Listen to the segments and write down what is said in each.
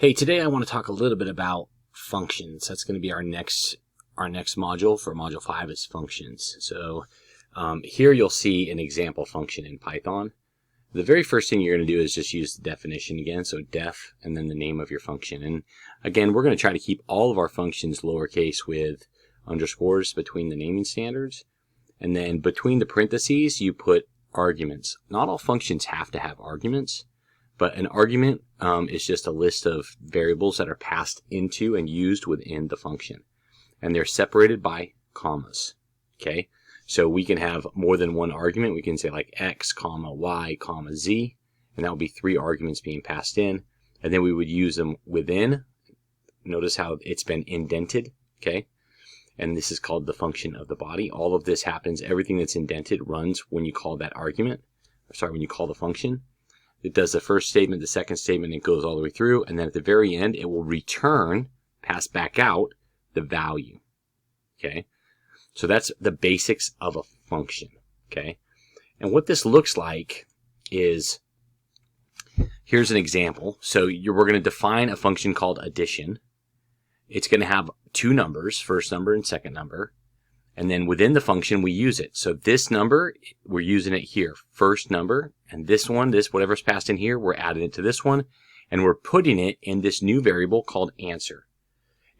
Hey, today I want to talk a little bit about functions. That's going to be our next module for Module 5 is functions. So here you'll see an example function in Python. The very first thing you're going to do is just use the definition again, so def and then the name of your function. And again, we're going to try to keep all of our functions lowercase with underscores between the naming standards. And then between the parentheses, you put arguments. Not all functions have to have arguments. But an argument is just a list of variables that are passed into and used within the function. And they're separated by commas. Okay? So we can have more than one argument. We can say like x, comma, y, comma, z. And that would be 3 arguments being passed in. And then we would use them within. Notice how it's been indented. Okay? And this is called the function of the body. All of this happens. Everything that's indented runs when you call that argument. When you call the function. It does the first statement, the second statement, it goes all the way through, and then at the very end, it will return, pass back out, the value. Okay? So that's the basics of a function. Okay? And what this looks like is, here's an example. So we're going to define a function called addition. It's going to have 2 numbers, first number and second number. And then within the function, we use it. So this number, we're using it here, first number. And this one, whatever's passed in here, we're adding it to this one. And we're putting it in this new variable called answer.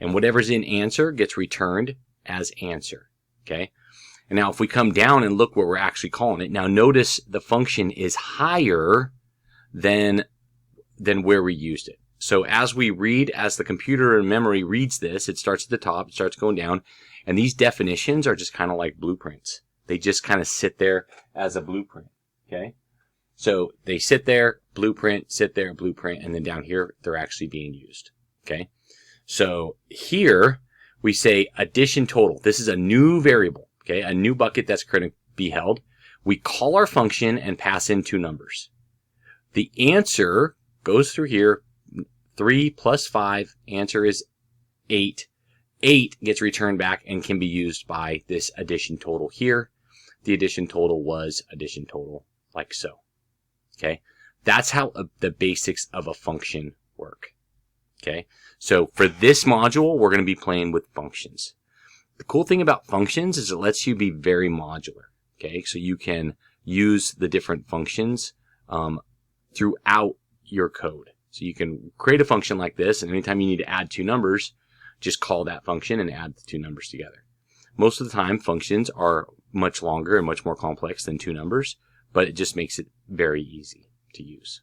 And whatever's in answer gets returned as answer. Okay? And now if we come down and look where we're actually calling it, now notice the function is higher than where we used it. So as we read, as the computer in memory reads this, it starts at the top, it starts going down. And these definitions are just kind of like blueprints. They just kind of sit there as a blueprint. Okay? So they sit there, blueprint, and then down here, they're actually being used. Okay? So here, we say addition total. This is a new variable. Okay? A new bucket that's going to be held. We call our function and pass in 2 numbers. The answer goes through here. 3 plus 5, answer is 8. 8 gets returned back and can be used by this addition total here. The addition total was addition total, like so. Okay? That's how the basics of a function work. Okay? So for this module, we're going to be playing with functions. The cool thing about functions is it lets you be very modular. Okay? So you can use the different functions throughout your code. So you can create a function like this, and anytime you need to add 2 numbers, just call that function and add the 2 numbers together. Most of the time, functions are much longer and much more complex than 2 numbers, but it just makes it very easy to use.